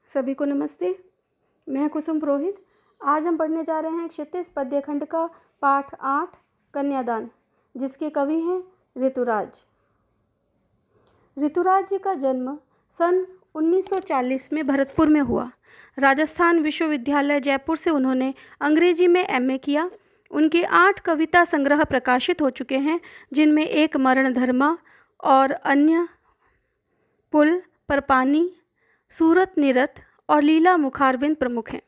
सभी को नमस्ते। मैं कुसुम पुरोहित। आज हम पढ़ने जा रहे हैं क्षितिज पद्य खंड का पाठ 8 कन्यादान, जिसके कवि हैं ऋतुराज। ऋतुराज जी का जन्म सन 1940 में भरतपुर में हुआ। राजस्थान विश्वविद्यालय जयपुर से उन्होंने अंग्रेजी में एमए किया। उनके 8 कविता संग्रह प्रकाशित हो चुके हैं, जिनमें एक मरण धर्मा और अन्य पुल पर पानी, सूरत निरत और लीला मुखारविंद प्रमुख हैं।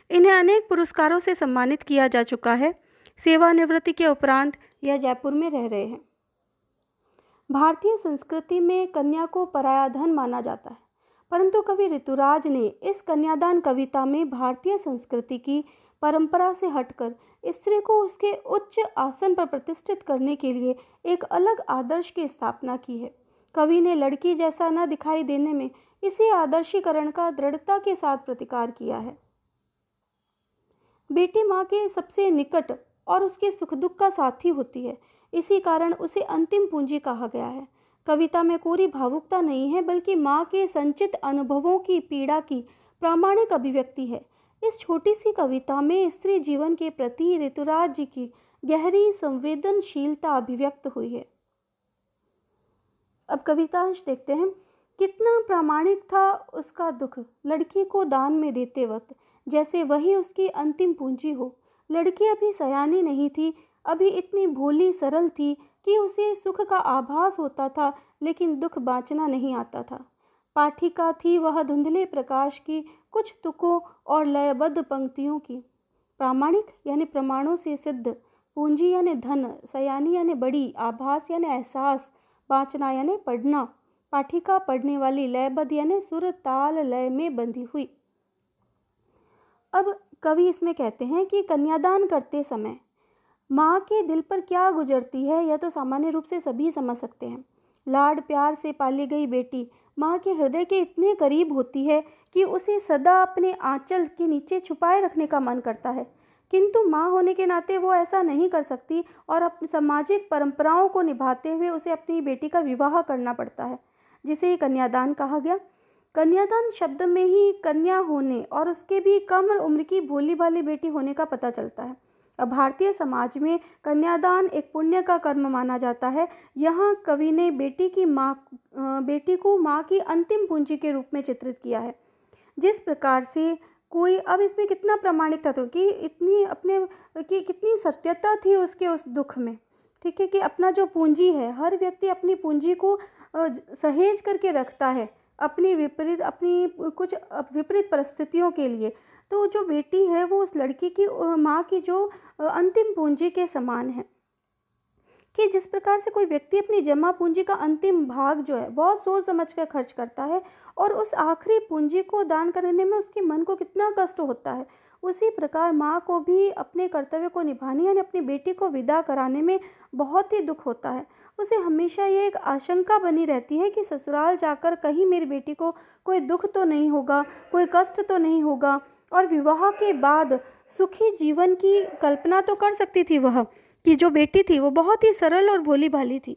इन्हें अनेक पुरस्कारों से सम्मानित किया जा चुका है। सेवानिवृत्ति के उपरांत यह जयपुर में रह रहे हैं। भारतीय संस्कृति में कन्या को पराया धन माना जाता है, परंतु कवि ऋतुराज ने इस कन्यादान कविता में भारतीय संस्कृति की परंपरा से हटकर स्त्री को उसके उच्च आसन पर प्रतिष्ठित करने के लिए एक अलग आदर्श की स्थापना की है। कवि ने लड़की जैसा न दिखाई देने में इसी आदर्शीकरण का दृढ़ता के साथ प्रतिकार किया है। बेटी माँ के सबसे निकट और उसके सुख दुख का साथी होती है, इसी कारण उसे अंतिम पूंजी कहा गया है। कविता में कोरी भावुकता नहीं है, बल्कि माँ के संचित अनुभवों की पीड़ा की प्रामाणिक अभिव्यक्ति है। इस छोटी सी कविता में स्त्री जीवन के प्रति ऋतुराज जी की गहरी संवेदनशीलता अभिव्यक्त हुई है। अब कवितांश देखते हैं। कितना प्रामाणिक था उसका दुख लड़की को दान में देते वक्त, जैसे वही उसकी अंतिम पूंजी हो। लड़की अभी सयानी नहीं थी, अभी इतनी भोली सरल थी कि उसे सुख का आभास होता था, लेकिन दुख बाँचना नहीं आता था। पाठिका थी वह धुंधले प्रकाश की, कुछ तुकों और लयबद्ध पंक्तियों की। प्रामाणिक यानी प्रमाणों से सिद्ध, पूंजी यानी धन, सयानी यानी बड़ी, आभास यानी एहसास, बाँचना यानी पढ़ना। पाठिका पढ़ने वाली, लयबद्ध यानी सुर ताल लय में बंधी हुई। अब कवि इसमें कहते हैं कि कन्यादान करते समय माँ के दिल पर क्या गुजरती है, यह तो सामान्य रूप से सभी समझ सकते हैं। लाड प्यार से पाली गई बेटी माँ के हृदय के इतने करीब होती है कि उसे सदा अपने आंचल के नीचे छुपाए रखने का मन करता है, किंतु माँ होने के नाते वो ऐसा नहीं कर सकती और अपनी सामाजिक परंपराओं को निभाते हुए उसे अपनी बेटी का विवाह करना पड़ता है, जिसे कन्यादान कहा गया। कन्यादान शब्द में ही कन्या होने और उसके भी कम उम्र की भोली भाली बेटी होने का पता चलता है। अब भारतीय समाज में कन्यादान एक पुण्य का कर्म माना जाता है। यहाँ कवि ने बेटी को माँ की अंतिम पूंजी के रूप में चित्रित किया है। जिस प्रकार से कोई, अब इसमें कितना प्रामाणिक था, तो कि कितनी सत्यता थी उसके उस दुख में। ठीक है, कि अपना जो पूंजी है, हर व्यक्ति अपनी पूंजी को सहेज करके रखता है अपनी कुछ विपरीत परिस्थितियों के लिए। तो जो बेटी है वो उस लड़की की, माँ की जो अंतिम पूंजी के समान है। कि जिस प्रकार से कोई व्यक्ति अपनी जमा पूंजी का अंतिम भाग जो है बहुत सोच समझ कर खर्च करता है और उस आखिरी पूंजी को दान करने में उसके मन को कितना कष्ट होता है, उसी प्रकार माँ को भी अपने कर्तव्य को निभाने यानी अपनी बेटी को विदा कराने में बहुत ही दुख होता है। उसे हमेशा ये एक आशंका बनी रहती है कि ससुराल जाकर कहीं मेरी बेटी को कोई दुख तो नहीं होगा, कोई कष्ट तो नहीं होगा। और विवाह के बाद सुखी जीवन की कल्पना तो कर सकती थी वह, कि जो बेटी थी वो बहुत ही सरल और भोली भाली थी,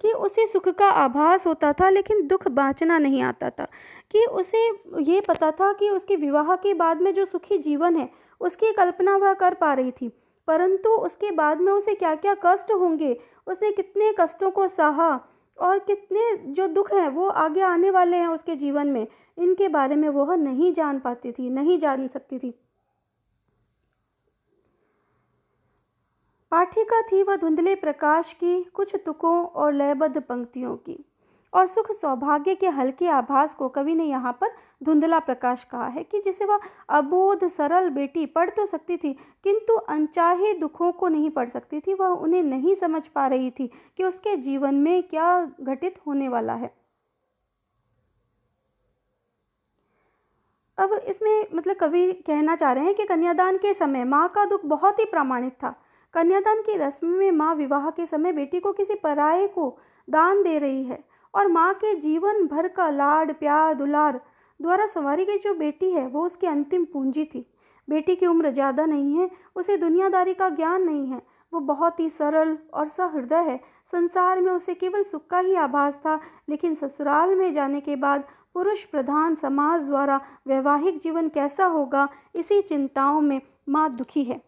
कि उसे सुख का आभास होता था लेकिन दुख बाँचना नहीं आता था। कि उसे ये पता था कि उसके विवाह के बाद में जो सुखी जीवन है उसकी कल्पना वह कर पा रही थी, परंतु उसके बाद में उसे क्या क्या कष्ट होंगे, उसने कितने कष्टों को सहा और कितने जो दुख हैं वो आगे आने वाले हैं उसके जीवन में, इनके बारे में वह नहीं जान पाती थी, नहीं जान सकती थी। पाठिका थी वह धुंधले प्रकाश की, कुछ तुकों और लयबद्ध पंक्तियों की। और सुख सौभाग्य के हल्के आभास को कवि ने यहाँ पर धुंधला प्रकाश कहा है, कि जिसे वह अबोध सरल बेटी पढ़ तो सकती थी, किंतु अनचाहे दुखों को नहीं पढ़ सकती थी। वह उन्हें नहीं समझ पा रही थी कि उसके जीवन में क्या घटित होने वाला है। अब इसमें मतलब कवि कहना चाह रहे हैं कि कन्यादान के समय माँ का दुख बहुत ही प्रामाणिक था। कन्यादान की रस्म में माँ विवाह के समय बेटी को किसी पराये को दान दे रही है और माँ के जीवन भर का लाड प्यार दुलार द्वारा संवारी गई जो बेटी है वो उसकी अंतिम पूंजी थी। बेटी की उम्र ज़्यादा नहीं है, उसे दुनियादारी का ज्ञान नहीं है, वो बहुत ही सरल और सहृदय है। संसार में उसे केवल सुख का ही आभास था, लेकिन ससुराल में जाने के बाद पुरुष प्रधान समाज द्वारा वैवाहिक जीवन कैसा होगा, इसी चिंताओं में माँ दुखी है।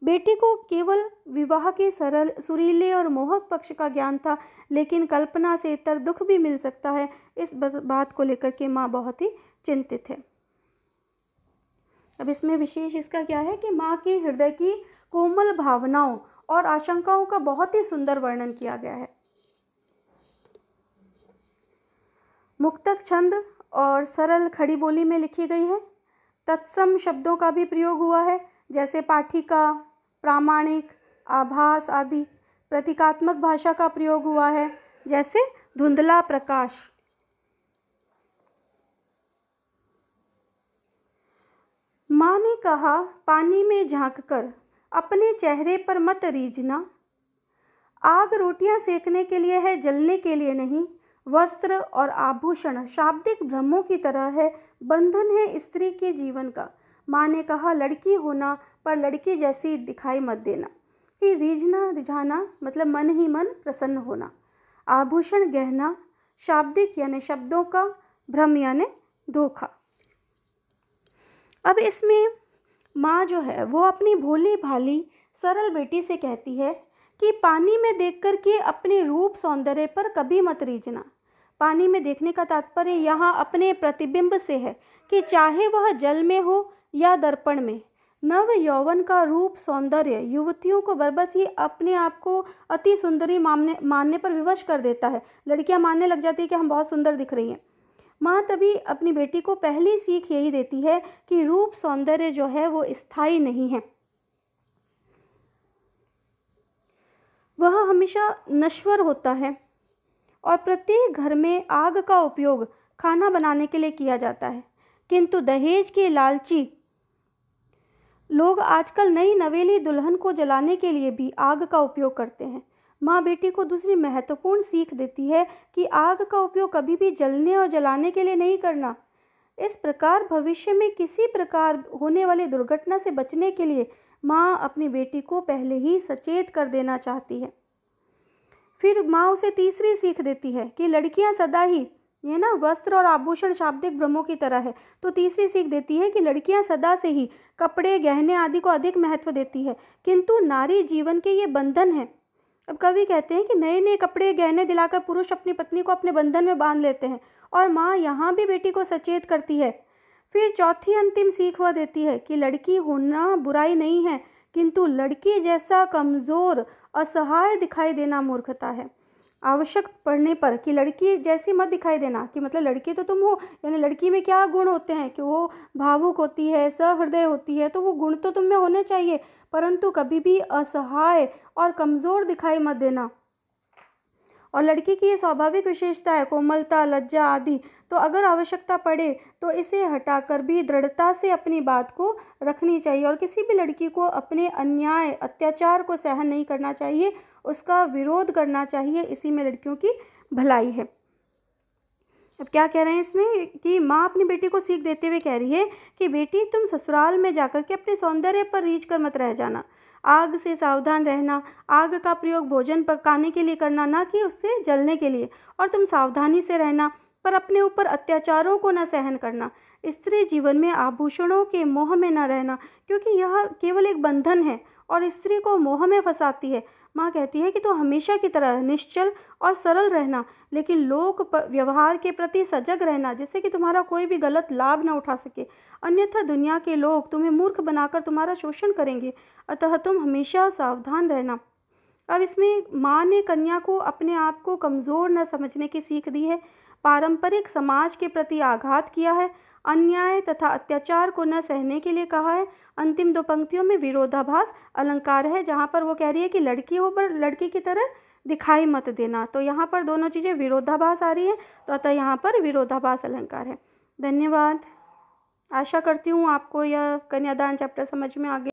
बेटी को केवल विवाह के सरल, सुरीले और मोहक पक्ष का ज्ञान था, लेकिन कल्पना से इतर दुख भी मिल सकता है, इस बात को लेकर के माँ बहुत ही चिंतित है। अब इसमें विशेष इसका क्या है कि माँ के हृदय की कोमल भावनाओं और आशंकाओं का बहुत ही सुंदर वर्णन किया गया है। मुक्तक छंद और सरल खड़ी बोली में लिखी गई है। तत्सम शब्दों का भी प्रयोग हुआ है, जैसे पाठिका, प्रामाणिक, आभास आदि। प्रतीकात्मक भाषा का प्रयोग हुआ है, जैसे धुंधला प्रकाश। माँ ने कहा, पानी में झांककर अपने चेहरे पर मत रीझना। आग रोटियां सेकने के लिए है, जलने के लिए नहीं। वस्त्र और आभूषण शाब्दिक भ्रमों की तरह है, बंधन है स्त्री के जीवन का। माँ ने कहा, लड़की होना पर लड़की जैसी दिखाई मत देना। कि रीझना, रिझाना मतलब मन ही मन प्रसन्न होना। आभूषण गहना, शाब्दिक यानी शब्दों का, भ्रम यानी धोखा। अब इसमें माँ जो है वो अपनी भोली भाली सरल बेटी से कहती है कि पानी में देखकर के अपने रूप सौंदर्य पर कभी मत रीझना। पानी में देखने का तात्पर्य यहाँ अपने प्रतिबिंब से है कि चाहे वह जल में हो या दर्पण में। नव यौवन का रूप सौंदर्य युवतियों को बरबस ही अपने आप को अति सुंदरी मानने पर विवश कर देता है। लड़कियां मानने लग जाती है कि हम बहुत सुंदर दिख रही हैं। माँ तभी अपनी बेटी को पहली सीख यही देती है कि रूप सौंदर्य जो है वो स्थायी नहीं है, वह हमेशा नश्वर होता है। और प्रत्येक घर में आग का उपयोग खाना बनाने के लिए किया जाता है, किंतु दहेज के लालची लोग आजकल नई नवेली दुल्हन को जलाने के लिए भी आग का उपयोग करते हैं। माँ बेटी को दूसरी महत्वपूर्ण सीख देती है कि आग का उपयोग कभी भी जलने और जलाने के लिए नहीं करना। इस प्रकार भविष्य में किसी प्रकार होने वाली दुर्घटना से बचने के लिए माँ अपनी बेटी को पहले ही सचेत कर देना चाहती है। फिर माँ उसे तीसरी सीख देती है कि लड़कियाँ सदा ही, ये ना वस्त्र और आभूषण शाब्दिक भ्रमों की तरह है, तो तीसरी सीख देती है कि लड़कियाँ सदा से ही कपड़े गहने आदि को अधिक महत्व देती है, किंतु नारी जीवन के ये बंधन है। अब कवि कहते हैं कि नए नए कपड़े गहने दिलाकर पुरुष अपनी पत्नी को अपने बंधन में बांध लेते हैं, और माँ यहाँ भी बेटी को सचेत करती है। फिर चौथी अंतिम सीख वह देती है कि लड़की होना बुराई नहीं है, किंतु लड़की जैसा कमज़ोर असहाय दिखाई देना मूर्खता है। आवश्यक पड़ने पर कि लड़की जैसी मत दिखाई देना, कि मतलब लड़की तो तुम हो, यानी लड़की में क्या गुण होते हैं कि वो भावुक होती है, सहृदय होती है, तो वो गुण तो तुम में होने चाहिए, परंतु कभी भी असहाय और कमज़ोर दिखाई मत देना। और लड़की की ये स्वाभाविक विशेषता है कोमलता, लज्जा आदि, तो अगर आवश्यकता पड़े तो इसे हटाकर भी दृढ़ता से अपनी बात को रखनी चाहिए, और किसी भी लड़की को अपने अन्याय अत्याचार को सहन नहीं करना चाहिए, उसका विरोध करना चाहिए। इसी में लड़कियों की भलाई है। अब क्या कह रहे हैं इसमें कि माँ अपनी बेटी को सीख देते हुए कह रही है कि बेटी तुम ससुराल में जाकर के अपने सौंदर्य पर रीझ कर मत रह जाना। आग से सावधान रहना। आग का प्रयोग भोजन पकाने के लिए करना, ना कि उससे जलने के लिए। और तुम सावधानी से रहना, पर अपने ऊपर अत्याचारों को न सहन करना। स्त्री जीवन में आभूषणों के मोह में न रहना, क्योंकि यह केवल एक बंधन है और स्त्री को मोह में फंसाती है। माँ कहती है कि तो हमेशा की तरह निश्चल और सरल रहना, लेकिन लोक व्यवहार के प्रति सजग रहना, जिससे कि तुम्हारा कोई भी गलत लाभ न उठा सके, अन्यथा दुनिया के लोग तुम्हें मूर्ख बनाकर तुम्हारा शोषण करेंगे, अतः तुम हमेशा सावधान रहना। अब इसमें माँ ने कन्या को अपने आप को कमज़ोर न समझने की सीख दी है, पारंपरिक समाज के प्रति आघात किया है, अन्याय तथा अत्याचार को न सहने के लिए कहा है। अंतिम दो पंक्तियों में विरोधाभास अलंकार है, जहाँ पर वो कह रही है कि लड़की हो पर लड़की की तरह दिखाई मत देना, तो यहाँ पर दोनों चीज़ें विरोधाभास आ रही है, तो अतः यहाँ पर विरोधाभास अलंकार है। धन्यवाद। आशा करती हूँ आपको यह कन्यादान चैप्टर समझ में आ गया।